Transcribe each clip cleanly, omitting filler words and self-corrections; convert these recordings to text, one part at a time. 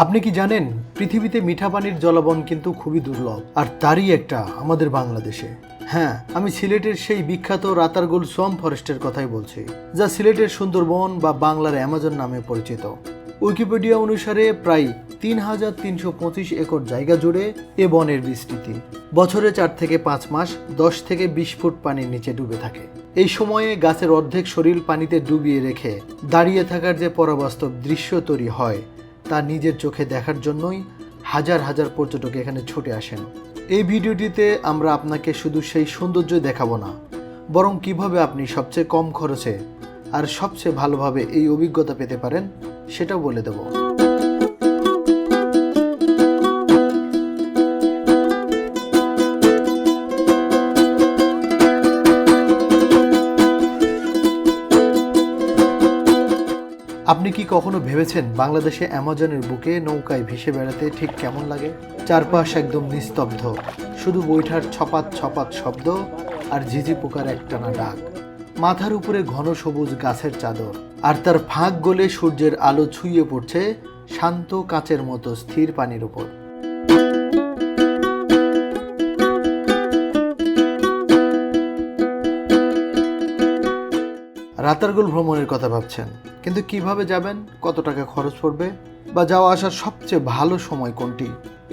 আপনি কি জানেন পৃথিবীতে মিঠা পানির জলবন কিন্তু খুবই দুর্লভ, আর তারই একটা আমাদের বাংলাদেশে। হ্যাঁ, আমি সিলেটের সেই বিখ্যাত রাতারগুল সোয়াম্প ফরেস্টের কথাই বলছি, যা সিলেটের সুন্দরবন বা বাংলার অ্যামাজন নামে পরিচিত। উইকিপিডিয়া অনুসারে প্রায় ৩,৩২৫ একর জায়গা জুড়ে এ বনের বিস্তৃতি। বছরে 4 থেকে 5 মাস 10 থেকে 20 ফুট পানির নিচে ডুবে থাকে। এই সময়ে গাছের অর্ধেক শরীর পানিতে ডুবিয়ে রেখে দাঁড়িয়ে থাকার যে পরাবাস্তব দৃশ্য তৈরি হয়, তা নিজের চোখে দেখার জন্যই হাজার হাজার পর্যটক এখানে ছুটে আসেন। এই ভিডিওটিতে আমরা আপনাকে শুধু সেই সৌন্দর্য দেখাবো না, বরং কিভাবে আপনি সবচেয়ে কম খরচে আর সবচেয়ে ভালোভাবে এই অভিজ্ঞতা পেতে পারেন সেটাও বলে দেব। আপনি কি কখনো ভেবেছেন বাংলাদেশে অ্যামাজনের বুকে নৌকায় ভেসে বেড়াতে ঠিক কেমন লাগে? চারপাশ একদম নিস্তব্ধ, শুধু বৈঠার ছপাত ছপাত শব্দ আর ঝিঝি পোকার একটানা ডাক। মাথার উপরে ঘন সবুজ গাছের চাদর, আর তার ফাঁক গলে সূর্যের আলো ছুঁয়ে পড়ছে শান্ত কাচের মতো স্থির পানির উপর। রাতারগুল ভ্রমণের কথা ভাবছেন, কিন্তু কিভাবে যাবেন, কত টাকা খরচ পড়বে, বা যাওয়া আসার সবচেয়ে ভালো সময় কোনটি,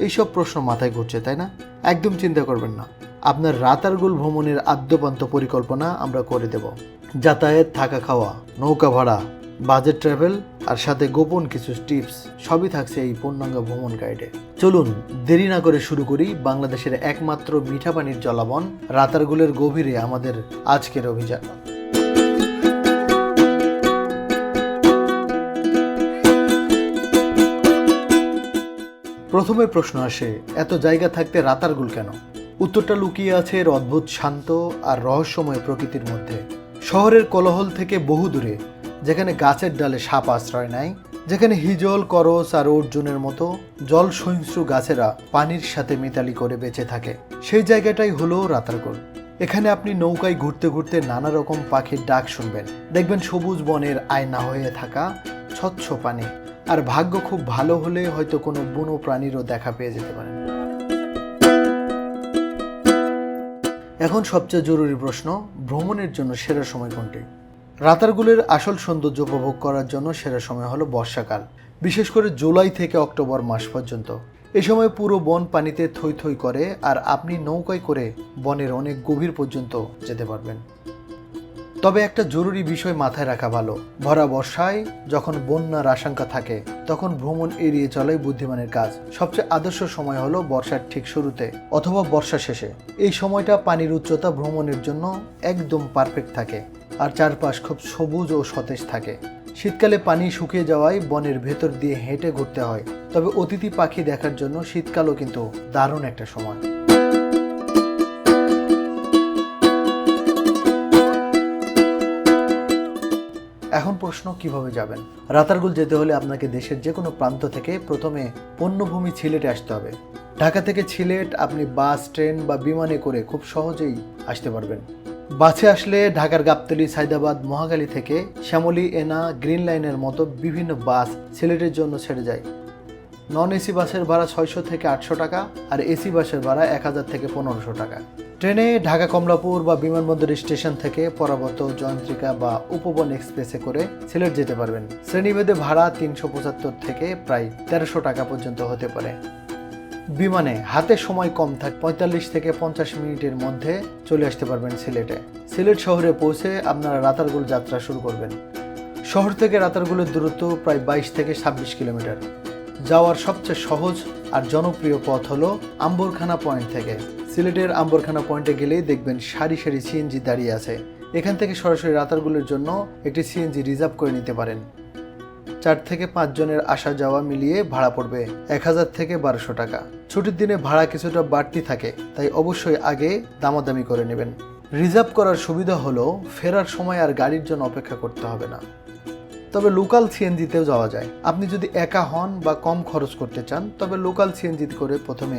এইসব প্রশ্ন মাথায় ঘুরছে, তাই না? একদম চিন্তা করবেন না, আপনার রাতারগুল ভ্রমণের আদ্যপান্ত পরিকল্পনা আমরা করে দেব। যাতায়াত, থাকা খাওয়া, নৌকা ভাড়া, বাজেট ট্রাভেল আর সাথে গোপন কিছু টিপস সবই থাকছে এই পূর্ণাঙ্গ ভ্রমণ গাইডে। চলুন দেরি না করে শুরু করি বাংলাদেশের একমাত্র মিঠা পানির জলাবন রাতারগুলের গভীরে আমাদের আজকের অভিযান। প্রথমে প্রশ্ন আসে, এত জায়গা থাকতে রাতারগুল কেন? উত্তরটা লুকিয়ে আছে এর অদ্ভুত শান্ত আর রহস্যময় প্রকৃতির মধ্যে। শহরের কোলাহল থেকে বহু দূরে, যেখানে গাছের ডালে সাপ আশ্রয় নেয়, যেখানে হিজল, করস আর অর্জুনের মতো জল সহিংস্র গাছেরা পানির সাথে মিতালি করে বেঁচে থাকে, সেই জায়গাটাই হলো রাতারগুল। এখানে আপনি নৌকায় ঘুরতে ঘুরতে নানা রকম পাখির ডাক শুনবেন, দেখবেন সবুজ বনের আয়না হয়ে থাকা স্বচ্ছ পানি, আর ভাগ্য খুব ভালো হলে হয়তো কোনো বুনো প্রাণীরও দেখা পেয়ে যেতে পারেন। এখন সবচেয়ে জরুরি প্রশ্ন, ভ্রমণের জন্য সেরা সময় কোনটি? রাতারগুলের আসল সৌন্দর্য উপভোগ করার জন্য সেরা সময় হলো বর্ষাকাল, বিশেষ করে জুলাই থেকে অক্টোবর মাস পর্যন্ত। এ সময় পুরো বন পানিতে থই থই করে, আর আপনি নৌকায় করে বনের অনেক গভীর পর্যন্ত যেতে পারবেন। তবে একটা জরুরি বিষয় মাথায় রাখা ভালো, ভরা বর্ষায় যখন বন্যার আশঙ্কা থাকে, তখন ভ্রমণ এড়িয়ে চলাই বুদ্ধিমানের কাজ। সবচেয়ে আদর্শ সময় হলো বর্ষার ঠিক শুরুতে অথবা বর্ষা শেষে। এই সময়টা পানির উচ্চতা ভ্রমণের জন্য একদম পারফেক্ট থাকে, আর চারপাশ খুব সবুজ ও সতেজ থাকে। শীতকালে পানি শুকিয়ে যাওয়ায় বনের ভেতর দিয়ে হেঁটে ঘুরতে হয়, তবে অতিথি পাখি দেখার জন্য শীতকালও কিন্তু দারুণ একটা সময়। এখন প্রশ্ন, কিভাবে যাবেন? রাতারগুল যেতে হলে আপনাকে দেশের যে কোনো প্রান্ত থেকে প্রথমে পণ্যভূমি সিলেটে আসতে হবে। ঢাকা থেকে সিলেট আপনি বাস, ট্রেন বা বিমানে করে খুব সহজেই আসতে পারবেন। বাসে আসলে ঢাকার গাবতলী, সায়দাবাদ, মহাখালী থেকে শ্যামলী, এনা, গ্রিন লাইনের মতো বিভিন্ন বাস সিলেটের জন্য ছেড়ে যায়। নন এসি বাসের ভাড়া 600 থেকে 800 টাকা, আর এসি বাসের ভাড়া 1000 থেকে 1500 টাকা। ট্রেনে ঢাকা কমলাপুর বা বিমানবন্দর স্টেশন থেকে পরাবত, জয়ন্ত্রিকা বা উপবন এক্সপ্রেসে করে সিলেট যেতে পারবেন। শ্রেণীভেদে ভাড়া 375 থেকে প্রায় 1300 টাকা পর্যন্ত হতে পারে। বিমানে হাতে সময় কম থাকে, 45 থেকে 50 মিনিটের মধ্যে চলে আসতে পারবেন সিলেটে। সিলেট শহরে পৌঁছে আপনারা রাতারগুল যাত্রা শুরু করবেন। শহর থেকে রাতারগুলের দূরত্ব প্রায় 22 থেকে 26 কিলোমিটার। যাওয়ার সবচেয়ে সহজ আর জনপ্রিয় পথ হলো আম্বরখানা পয়েন্ট থেকে। সিলেটের আম্বরখানা পয়েন্টে গেলেই দেখবেন সারি সারি সিএনজি দাঁড়িয়ে আছে। এখান থেকে সরাসরি রাতারগুলের জন্য একটি সিএনজি রিজার্ভ করে নিতে পারেন। 4 থেকে 5 জনের আসা যাওয়া মিলিয়ে ভাড়া পড়বে 1000 থেকে 1200 টাকা। ছুটির দিনে ভাড়া কিছুটা বাড়তি থাকে, তাই অবশ্যই আগে দামাদামি করে নেবেন। রিজার্ভ করার সুবিধা হলো ফেরার সময় আর গাড়ির জন্য অপেক্ষা করতে হবে না। তবে লোকাল সিএনজিতেও যাওয়া যায়। আপনি যদি একা হন বা কম খরচ করতে চান তবে লোকাল সিএনজি করে প্রথমে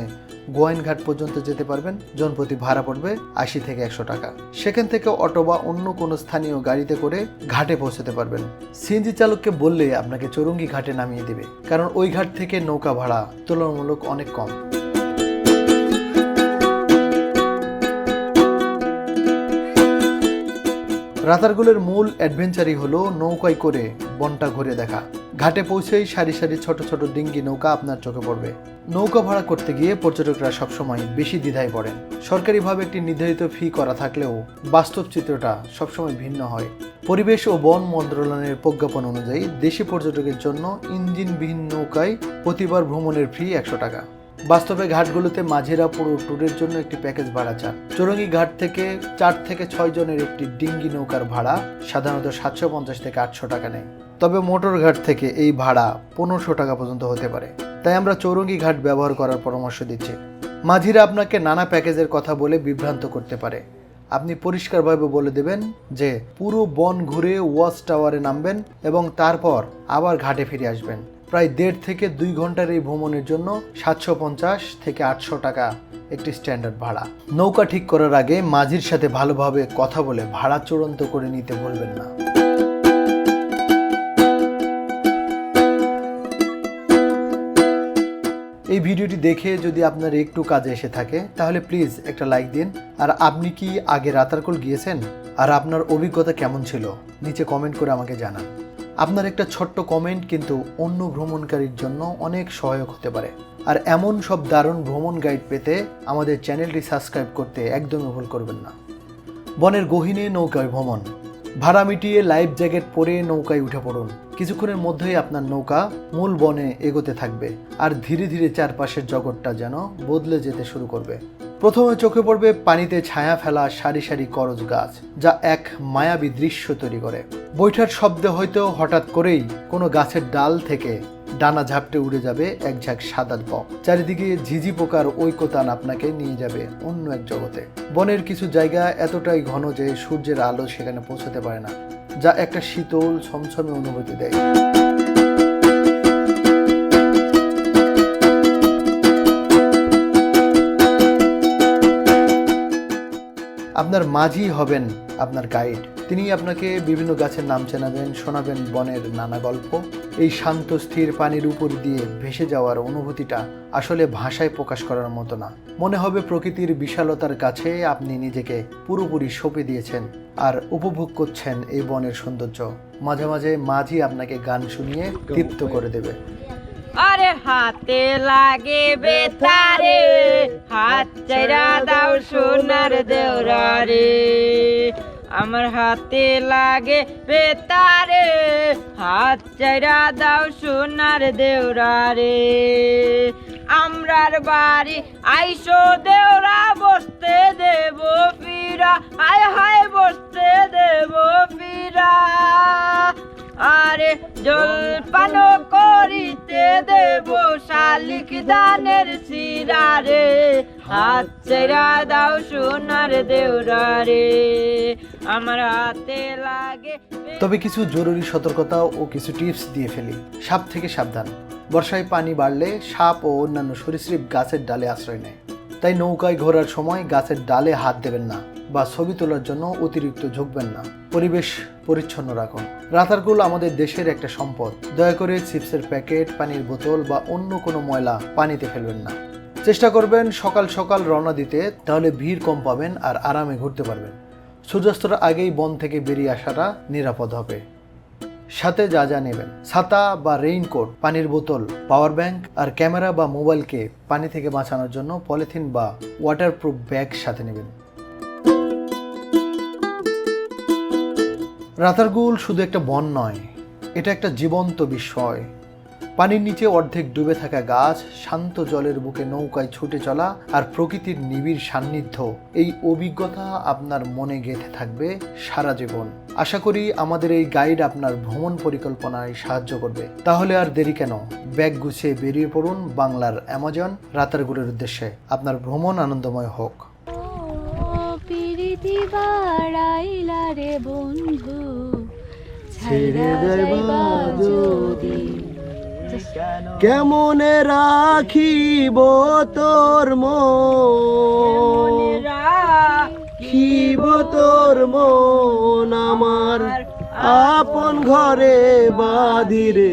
গোয়াইনঘাট পর্যন্ত যেতে পারবেন। জনপ্রতি ভাড়া পড়বে 80 থেকে 100 টাকা। সেখান থেকে অটো বা অন্য কোনো স্থানীয় গাড়িতে করে ঘাটে পৌঁছাতে পারবেন। সিএনজি চালককে বললে আপনাকে চৌরঙ্গি ঘাটে নামিয়ে দেবে, কারণ ওই ঘাট থেকে নৌকা ভাড়া তুলনামূলক অনেক কম। রাতারগুলের মূল অ্যাডভেঞ্চারই হলো নৌকায় করে বনটা ঘুরে দেখা। ঘাটে পৌঁছেই সারি সারি ছোট ছোট ডিঙ্গি নৌকা আপনার চোখে পড়বে। নৌকা ভাড়া করতে গিয়ে পর্যটকরা সবসময় বেশি দ্বিধায় পড়েন। সরকারিভাবে একটি নির্ধারিত ফি করা থাকলেও বাস্তব চিত্রটা সবসময় ভিন্ন হয়। পরিবেশ ও বন মন্ত্রণালয়ের প্রজ্ঞাপন অনুযায়ী দেশি পর্যটকের জন্য ইঞ্জিনবিহীন নৌকায় প্রতিবার ভ্রমণের ফি 100 টাকা। বাস্তবে ঘাটগুলোতে মাঝিরা পুরো ট্যুরের জন্য একটি প্যাকেজ ভাড়া চান। চৌরঙ্গি ঘাট থেকে 4 থেকে 6 জনের একটি ডিঙ্গি নৌকার ভাড়া সাধারণত 750 থেকে 800 টাকা নেয়। তবে মোটর ঘাট থেকে এই ভাড়া 1500 টাকা পর্যন্ত হতে পারে। তাই আমরা চৌরঙ্গি ঘাট ব্যবহার করার পরামর্শ দিচ্ছি। মাঝিরা আপনাকে নানা প্যাকেজের কথা বলে বিভ্রান্ত করতে পারে। আপনি পরিষ্কারভাবে বলে দেবেন যে পুরো বন ঘুরে ওয়াচ টাওয়ারে নামবেন এবং তারপর আবার ঘাটে ফিরে আসবেন। প্রায় 1.5 থেকে 2 ঘন্টার এই ভ্রমণের জন্য 750 থেকে 800 টাকা একটি স্ট্যান্ডার্ড ভাড়া। নৌকা ঠিক করার আগে মাঝির সাথে ভালোভাবে কথা বলে ভাড়া চূড়ান্ত করে নিতে ভুলবেন না। এই ভিডিওটি দেখে যদি আপনার একটু কাজে এসে থাকে তাহলে প্লিজ একটা লাইক দিন। আর আপনি কি আগে রাতারকুল গিয়েছেন? আর আপনার অভিজ্ঞতা কেমন ছিল নিচে কমেন্ট করে আমাকে জানান। আপনার একটা ছোট্ট কমেন্ট কিন্তু অন্য ভ্রমণকারীর জন্য অনেক সহায়ক হতে পারে। আর এমন সব দারুণ ভ্রমণ গাইড পেতে আমাদের চ্যানেলটি সাবস্ক্রাইব করতে একদমই ভুল করবেন না। বনের গহীনে নৌকায় ভ্রমণ। ভাড়া মিটিয়ে লাইফ জ্যাকেট পরে নৌকায় উঠে পড়ুন। কিছুক্ষণের মধ্যেই আপনার নৌকা মূল বনে এগোতে থাকবে আর ধীরে ধীরে চারপাশের জগৎটা যেন বদলে যেতে শুরু করবে। প্রথমে চোখে পড়বে পানিতে ছায়া ফেলা সারি সারি করজ গাছ, যা এক মায়াবী দৃশ্য তৈরি করে। বৈঠার শব্দে হয়তো হঠাৎ করেই কোনো গাছের ডাল থেকে ডানা ঝাপটে উড়ে যাবে এক ঝাঁক সাদা বক। চারিদিকে ঝিঝি পোকার ঐকতান আপনাকে নিয়ে যাবে অন্য এক জগতে। বনের কিছু জায়গা এতটাই ঘন যে সূর্যের আলো সেখানে পৌঁছতে পারে না, যা একটা শীতল ছমছমে অনুভূতি দেয়। আপনার মাঝি হবেন আপনার গাইড। তিনি আপনাকে বিভিন্ন গাছের নাম চেনাবেন, শোনাবেন বনের নানা গল্প। এই শান্ত স্থির পানির উপর দিয়ে ভেসে যাওয়ার অনুভূতিটা আসলে ভাষায় প্রকাশ করার মতো না। মনে হবে প্রকৃতির বিশালতার কাছে আপনি নিজেকে পুরোপুরি সঁপে দিয়েছেন আর উপভোগ করছেন এই বনের সৌন্দর্য। মাঝে মাঝে মাঝি আপনাকে গান শুনিয়ে তৃপ্ত করে দেবে। আরে হাতে লাগে বেতারে, হাত চাইরা দাও সোনার দেওরা রে। আমার হাতে লাগে বেতারে, হাত চাইরা দাও সোনার দেওরা রে। আমরার বাড়ি আইসো দেওরা, বসতে দেব ফিরা, হায় হায় বসতে দেব ফিরা। আরে জলপান করিতে দেব শালিক দানের শিরা রে। হাত ছেড়া দাও সোনার দেওরা রে, আমার হাতে লাগে। তবে কিছু জরুরি সতর্কতা ও কিছু টিপস দিয়ে ফেলি। সাপ থেকে সাবধান। বর্ষায় পানি বাড়লে সাপ ও অন্যান্য সরীসৃপ গাছের ডালে আশ্রয় নেয়। তাই নৌকায় ঘোরার সময় গাছের ডালে হাত দেবেন না বা ছবি তোলার জন্য অতিরিক্ত ঝুঁকবেন না। পরিবেশ পরিচ্ছন্ন রাখুন। রাতারগুল আমাদের দেশের একটা সম্পদ। দয়া করে চিপসের প্যাকেট, পানির বোতল বা অন্য কোনো ময়লা পানিতে ফেলবেন না। চেষ্টা করবেন সকাল সকাল রওনা দিতে, তাহলে ভিড় কম পাবেন আর আরামে ঘুরতে পারবেন। সূর্যাস্তর আগেই বন থেকে বেরিয়ে আসাটা নিরাপদ হবে। সাথে যা যা নেবেন: ছাতা বা রেইনকোট, পানির বোতল, পাওয়ার ব্যাংক আর ক্যামেরা বা মোবাইলকে পানি থেকে বাঁচানোর জন্য পলিথিন বা ওয়াটারপ্রুফ ব্যাগ সাথে নেবেন। রাতারগুল শুধু একটা বন নয়, এটা একটা জীবন্ত বিস্ময়। পানির নিচে অর্ধেক ডুবে থাকা গাছ, শান্ত জলের বুকে নৌকায় ছুটে চলা আর প্রকৃতির নিবিড় সান্নিধ্য, এই অভিজ্ঞতা আপনার মনে গেঁথে থাকবে সারা জীবন। আশা করি আমাদের এই গাইড আপনার ভ্রমণ পরিকল্পনায় সাহায্য করবে। তাহলে আর দেরি কেন, ব্যাগ গুছিয়ে বেরিয়ে পড়ুন বাংলার অ্যামাজন রাতারগুলের উদ্দেশ্যে। আপনার ভ্রমণ আনন্দময় হোক। প্রীতি বাড়াইলা রে বন্ধু, ছেড়ে যাইবা যদি কেমনে রাখিব তোর মন রাখিব তোর মন আমার আপন ঘরে বাঁধিরে